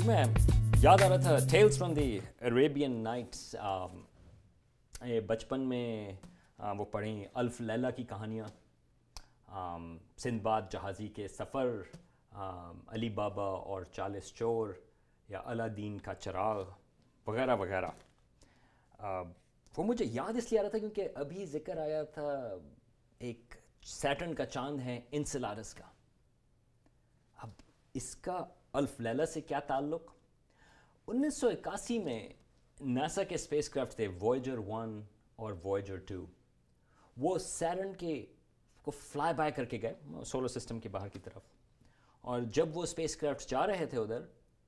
میں یاد آ رہا تھا tells from the Arabian nights. یہ بچپن میں وہ پڑھیں الف لیلہ کی کہانیاں, سندباد جہازی کے سفر, علی بابا اور 40 چور, یا الادین کا چراغ وغیرہ وغیرہ. وہ مجھے یاد اس لیے آ رہا تھا کیونکہ ابھی ذکر آیا تھا ایک سیٹرن کا چاند ہے انسیلاڈس کا. اب اس کا الف لیلہ سے کیا تعلق؟ 1981 میں ناسا کے اسپیس کرافٹ تھے وویجر 1 اور وویجر 2. وہ سیٹرن کو فلائی بائی کر کے گئے سولر سسٹم کے باہر کی طرف, اور جب وہ اسپیس کرافٹ جا رہے تھے ادھر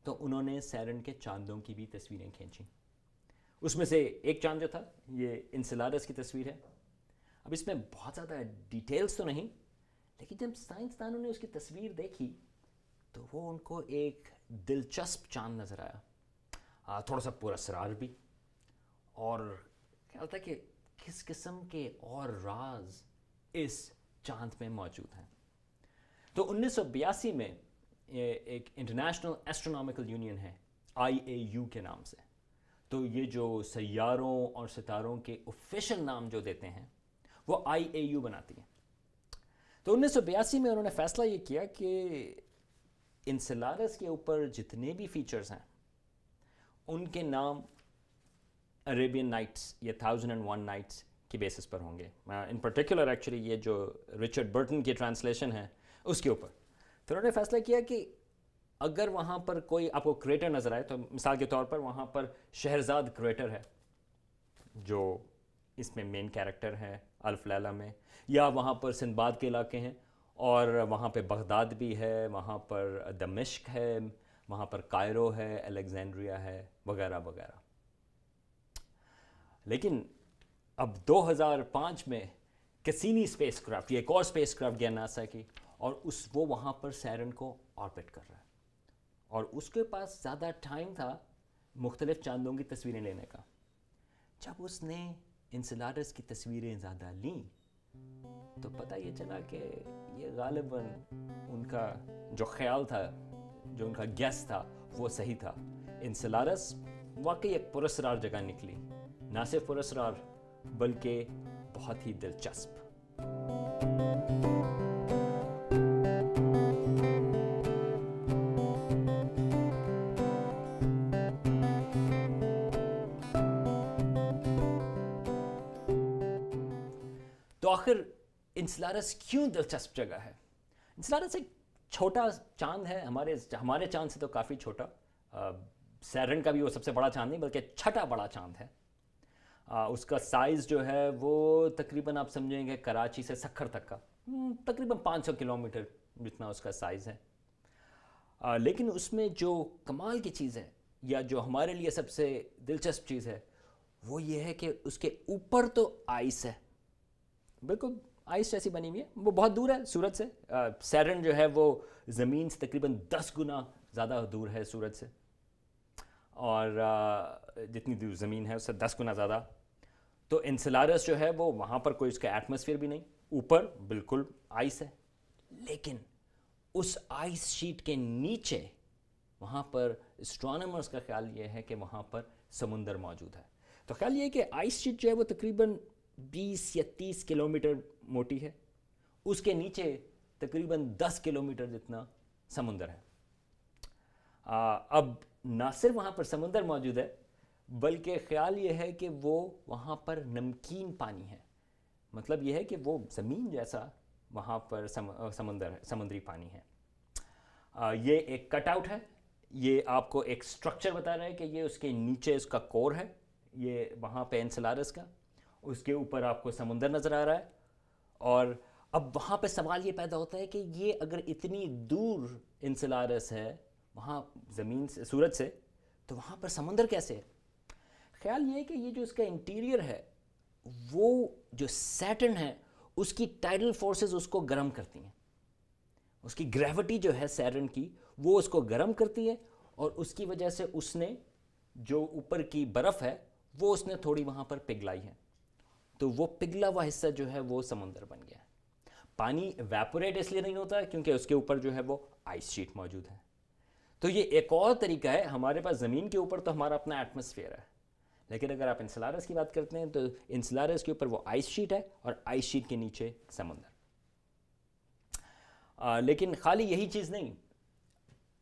تو انہوں نے سیٹرن کے چاندوں کی بھی تصویریں کھینچیں. اس میں سے ایک چاند جو تھا یہ انسیلاڈس کی تصویر ہے. اب اس میں بہت زیادہ ڈیٹیلز تو نہیں, لیکن جب سائنسدانوں نے اس کی تصویر دیکھی تو وہ ان کو ایک دلچسپ چاند نظر آیا, تھوڑا سا پر اسرار بھی, اور خیال تھا کہ کس قسم کے اور راز اس چاند میں موجود ہیں. تو 1982 میں ایک انٹرنیشنل ایسٹرونامیکل یونین ہے IAU کے نام سے. تو یہ جو سیاروں اور ستاروں کے آفیشیل نام جو دیتے ہیں وہ IAU بناتی ہیں. تو 1982 میں انہوں نے فیصلہ یہ کیا کہ انسیلاڈس کے اوپر جتنے بھی فیچرز ہیں ان کے نام عریبین نائٹس یا 1001 نائٹس کی بیسس پر ہوں گے. ان پرٹیکولر ایکچولی یہ جو رچرڈ برٹن کی ٹرانسلیشن ہے اس کے اوپر. تو انہوں نے فیصلہ کیا کہ اگر وہاں پر کوئی آپ کو کریٹر نظر آئے, تو مثال کے طور پر وہاں پر شہرزاد کریٹر ہے جو اس میں مین کیریکٹر ہے الف لیلہ میں, یا وہاں پر سندباد کے علاقے ہیں, اور وہاں پہ بغداد بھی ہے, وہاں پر دمشق ہے, وہاں پر کائرو ہے, الیگزینڈریا ہے, وغیرہ وغیرہ. لیکن اب 2005 میں کسینی اسپیس کرافٹ, یہ ایک اور اسپیس کرافٹ گیا ناسا کی, اور وہ وہاں پر سیٹرن کو آربٹ کر رہا ہے, اور اس کے پاس زیادہ ٹائم تھا مختلف چاندوں کی تصویریں لینے کا. جب اس نے انسیلاڈس کی تصویریں زیادہ لیں تو پتہ یہ چلا کہ یہ غالباً ان کا جو خیال تھا, جو ان کا گیس تھا, وہ صحیح تھا. انسیلاڈس واقعی ایک پراسرار جگہ نکلی, نہ صرف پراسرار بلکہ بہت ہی دلچسپ. تو آخر انسیلاڈس کیوں دلچسپ جگہ ہے؟ انسیلاڈس ایک چھوٹا چاند ہے, ہمارے چاند سے تو کافی چھوٹا. سیٹرن کا بھی وہ سب سے بڑا چاند نہیں بلکہ چھٹا بڑا چاند ہے. اس کا سائز جو ہے وہ تقریباً آپ سمجھیں گے کراچی سے سکھر تک کا, تقریباً 500 کلومیٹر جتنا اس کا سائز ہے. لیکن اس میں جو کمال کی چیز ہے, یا جو ہمارے لیے سب سے دلچسپ چیز ہے, وہ یہ ہے کہ اس کے اوپر تو آئس ہے, بالکل آئس جیسی بنی ہوئی ہے. وہ بہت دور ہے سورج سے. سیٹرن جو ہے وہ زمین سے تقریباً 10 گنا زیادہ دور ہے سورج سے, اور جتنی دور زمین ہے اس سے 10 گنا زیادہ. تو انسیلاڈس جو ہے وہ وہاں پر کوئی اس کا ایٹماسفیئر بھی نہیں, اوپر بالکل آئس ہے. لیکن اس آئس شیٹ کے نیچے وہاں پر اسٹرانومرز کا خیال یہ ہے کہ وہاں پر سمندر موجود ہے. تو خیال یہ ہے کہ آئس شیٹ جو ہے وہ تقریباً 20 یا 30 کلومیٹر موٹی ہے, اس کے نیچے تقریباً 10 کلومیٹر جتنا سمندر ہے. اب نہ صرف وہاں پر سمندر موجود ہے بلکہ خیال یہ ہے کہ وہ وہاں پر نمکین پانی ہے. مطلب یہ ہے کہ وہ زمین جیسا وہاں پر سمندری پانی ہے. یہ ایک کٹ آؤٹ ہے, یہ آپ کو ایک سٹرکچر بتا رہا ہے کہ یہ اس کے نیچے اس کا کور ہے, یہ وہاں پہ انسیلاڈس کا, اس کے اوپر آپ کو سمندر نظر آ رہا ہے. اور اب وہاں پہ سوال یہ پیدا ہوتا ہے کہ یہ اگر اتنی دور انسیلاڈس ہے وہاں زمین سے, سورج سے, تو وہاں پر سمندر کیسے ہے؟ خیال یہ ہے کہ یہ جو اس کا انٹیریئر ہے وہ جو سیٹرن ہے اس کی ٹائڈل فورسز اس کو گرم کرتی ہیں. اس کی گریوٹی جو ہے سیٹرن کی وہ اس کو گرم کرتی ہے, اور اس کی وجہ سے اس نے جو اوپر کی برف ہے وہ اس نے تھوڑی وہاں پر پگھلائی ہے. تو وہ پگھلا ہوا حصہ جو ہے وہ سمندر بن گیا ہے. پانی ایواپوریٹ اس لیے نہیں ہوتا کیونکہ اس کے اوپر جو ہے وہ آئس شیٹ موجود ہے. تو یہ ایک اور طریقہ ہے. ہمارے پاس زمین کے اوپر تو ہمارا اپنا ایٹماسفیئر ہے, لیکن اگر آپ انسلارس کی بات کرتے ہیں تو انسلارس کے اوپر وہ آئس شیٹ ہے اور آئس شیٹ کے نیچے سمندر. لیکن خالی یہی چیز نہیں,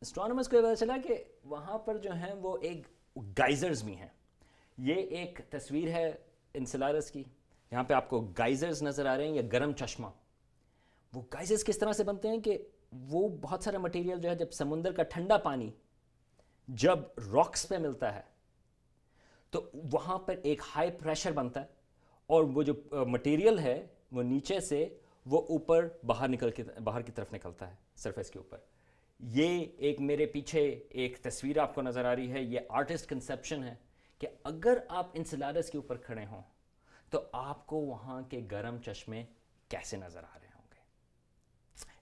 اسٹرانومرز کو یہ پتا چلا کہ وہاں پر جو ہیں وہ ایک گائزرز بھی ہیں. یہ ایک تصویر ہے انسلارس کی, یہاں پہ آپ کو گائزرز نظر آ رہے ہیں یا گرم چشمہ. وہ گائزرز کس طرح سے بنتے ہیں کہ وہ بہت سارا مٹیریل جو ہے جب سمندر کا ٹھنڈا پانی جب راکس پہ ملتا ہے تو وہاں پر ایک ہائی پریشر بنتا ہے, اور وہ جو مٹیریل ہے وہ نیچے سے وہ اوپر باہر کی طرف نکلتا ہے سرفیس کے اوپر. یہ ایک میرے پیچھے ایک تصویر آپ کو نظر آ رہی ہے, یہ آرٹسٹ کنسیپشن ہے کہ اگر آپ انسلارس کے اوپر کھڑے ہوں تو آپ کو وہاں کے گرم چشمے کیسے نظر آ رہے ہوں گے.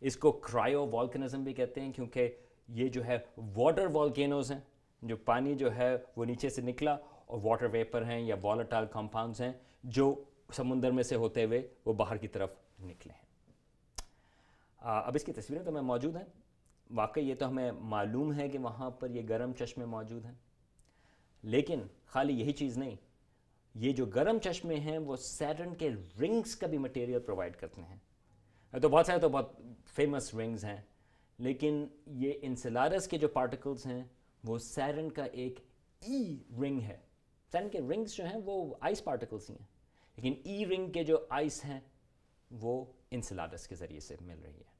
اس کو کرائیو والکنزم بھی کہتے ہیں, کیونکہ یہ جو ہے واٹر والکینوز ہیں, جو پانی جو ہے وہ نیچے سے نکلا اور واٹر ویپر ہیں یا والیٹائل کمپاؤنڈز ہیں جو سمندر میں سے ہوتے ہوئے وہ باہر کی طرف نکلے ہیں. اب اس کی تصویریں تو ہمیں موجود ہیں, واقعی یہ تو ہمیں معلوم ہے کہ وہاں پر یہ گرم چشمے موجود ہیں, لیکن خالی یہی چیز نہیں, یہ جو گرم چشمے ہیں وہ سیٹرن کے رنگز کا بھی مٹیریل پرووائڈ کرتے ہیں. تو بہت سارے تو بہت فیمس رنگز ہیں, لیکن یہ انسلارس کے جو پارٹیکلز ہیں وہ سیٹرن کا ایک ای رنگ ہے. سیٹرن کے رنگز جو ہیں وہ آئس پارٹیکلز ہی ہیں, لیکن ای رنگ کے جو آئس ہیں وہ انسلارس کے ذریعے سے مل رہی ہے.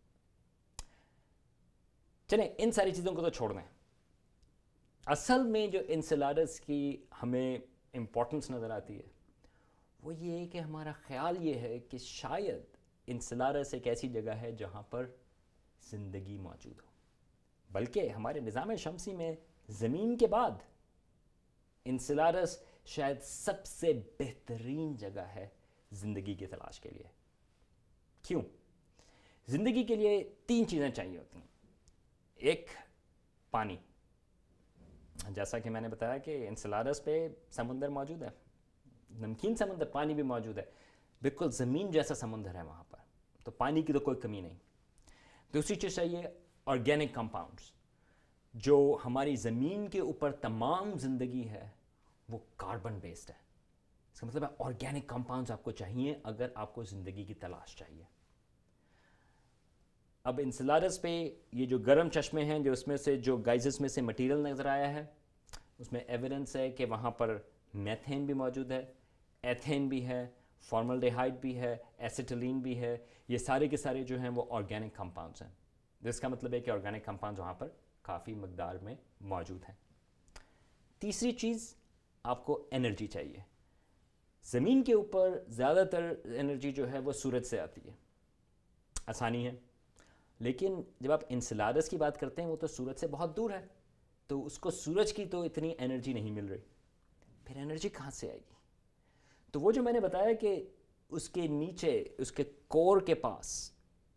چلیں ان ساری چیزوں کو تو چھوڑ دیں, اصل میں جو انسلارس کی ہمیں امپورٹنس نظر آتی ہے وہ یہ ہے کہ ہمارا خیال یہ ہے کہ شاید انسلارس ایک ایسی جگہ ہے جہاں پر زندگی موجود ہو, بلکہ ہمارے نظام شمسی میں زمین کے بعد انسلارس شاید سب سے بہترین جگہ ہے زندگی کی تلاش کے لیے. کیوں؟ زندگی کے لیے 3 چیزیں چاہیے ہوتی ہیں. ایک, پانی, جیسا کہ میں نے بتایا کہ انسلارس پہ سمندر موجود ہے, نمکین سمندر, پانی بھی موجود ہے, بالکل زمین جیسا سمندر ہے وہاں پر, تو پانی کی تو کوئی کمی نہیں. دوسری چیز چاہیے آرگینک کمپاؤنڈز. جو ہماری زمین کے اوپر تمام زندگی ہے وہ کاربن بیسڈ ہے, اس کا مطلب ہے آرگینک کمپاؤنڈز آپ کو چاہیے اگر آپ کو زندگی کی تلاش چاہیے. اب انسلارس پہ یہ جو گرم چشمے ہیں جو اس میں سے جو گائزز میں سے مٹیریل نظر آیا ہے اس میں ایویڈنس ہے کہ وہاں پر میتھین بھی موجود ہے, ایتھین بھی ہے, فارملڈیہائڈ بھی ہے, ایسیٹلین بھی ہے. یہ سارے کے سارے جو ہیں وہ آرگینک کمپاؤنڈز ہیں, جس کا مطلب ہے کہ آرگینک کمپاؤنڈز وہاں پر کافی مقدار میں موجود ہیں. تیسری چیز, آپ کو انرجی چاہیے. زمین کے اوپر زیادہ تر انرجی جو ہے وہ سورج سے آتی ہے, آسانی ہے, لیکن جب آپ انسلارس کی بات کرتے ہیں وہ تو سورج سے بہت دور ہے, تو اس کو سورج کی تو اتنی انرجی نہیں مل رہی. پھر انرجی کہاں سے آئے گی؟ تو وہ جو میں نے بتایا کہ اس کے نیچے اس کے کور کے پاس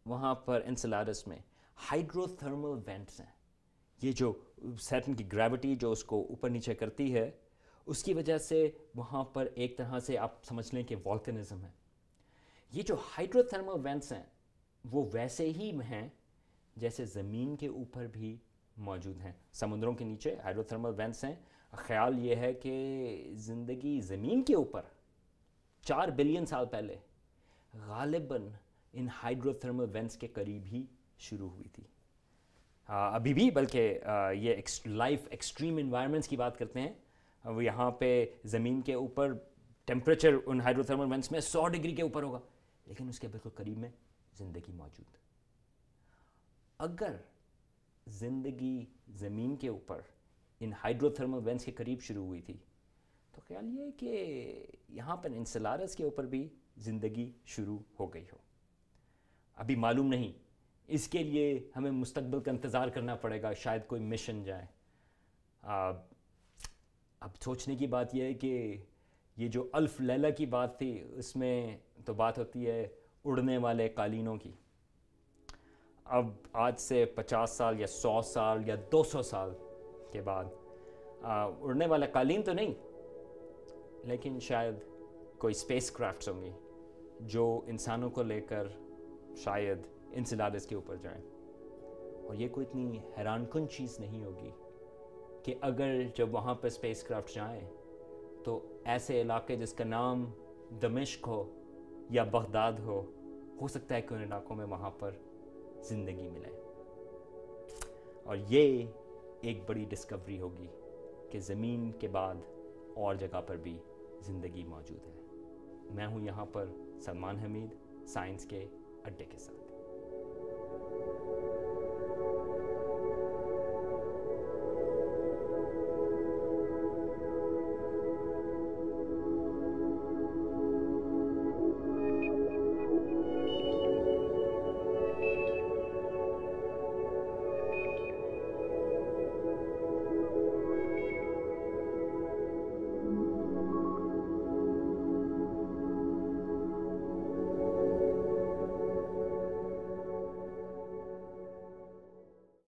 وہاں پر انسلارس میں ہائیڈرو تھرمل وینٹس ہیں. یہ جو سیٹرن کی گریوٹی جو اس کو اوپر نیچے کرتی ہے اس کی وجہ سے وہاں پر ایک طرح سے آپ سمجھ لیں کہ والکنزم ہے. یہ جو ہائیڈرو تھرمل وینٹس ہیں وہ ویسے ہی ہیں جیسے زمین کے اوپر بھی موجود ہیں. سمندروں کے نیچے ہائیڈرو تھرمل وینٹس ہیں. خیال یہ ہے کہ زندگی زمین کے اوپر 4 بلین سال پہلے غالباً ان ہائیڈرو تھرمل وینٹس کے قریب ہی شروع ہوئی تھی. ابھی بھی بلکہ یہ لائف ایکسٹریم انوائرمنٹس کی بات کرتے ہیں, وہ یہاں پہ زمین کے اوپر ٹیمپریچر ان ہائیڈرو تھرمل وینٹس میں 100 ڈگری کے اوپر ہوگا, لیکن اس کے بالکل قریب میں زندگی موجود. اگر زندگی زمین کے اوپر ان ہائیڈرو تھرمل وینٹس کے قریب شروع ہوئی تھی تو خیال یہ ہے کہ یہاں پر انسلارس کے اوپر بھی زندگی شروع ہو گئی ہو. ابھی معلوم نہیں, اس کے لیے ہمیں مستقبل کا انتظار کرنا پڑے گا, شاید کوئی مشن جائے. اب سوچنے کی بات یہ ہے کہ یہ جو الف لیلہ کی بات تھی اس میں تو بات ہوتی ہے اڑنے والے قالینوں کی. اب آج سے 50 سال یا 100 سال یا 200 سال کے بعد اڑنے والا قالین تو نہیں, لیکن شاید کوئی اسپیس کرافٹس ہوں گی جو انسانوں کو لے کر شاید انسلارس کے اوپر جائیں. اور یہ کوئی اتنی حیران کن چیز نہیں ہوگی کہ اگر جب وہاں پہ اسپیس کرافٹ جائیں تو ایسے علاقے جس کا نام دمشق ہو یا بغداد ہو سکتا ہے کہ ان علاقوں میں وہاں پر زندگی ملے. اور یہ ایک بڑی ڈسکوری ہوگی کہ زمین کے بعد اور جگہ پر بھی زندگی موجود ہے. میں ہوں یہاں پر سلمان حمید، سائنس کے اڈے کے ساتھ.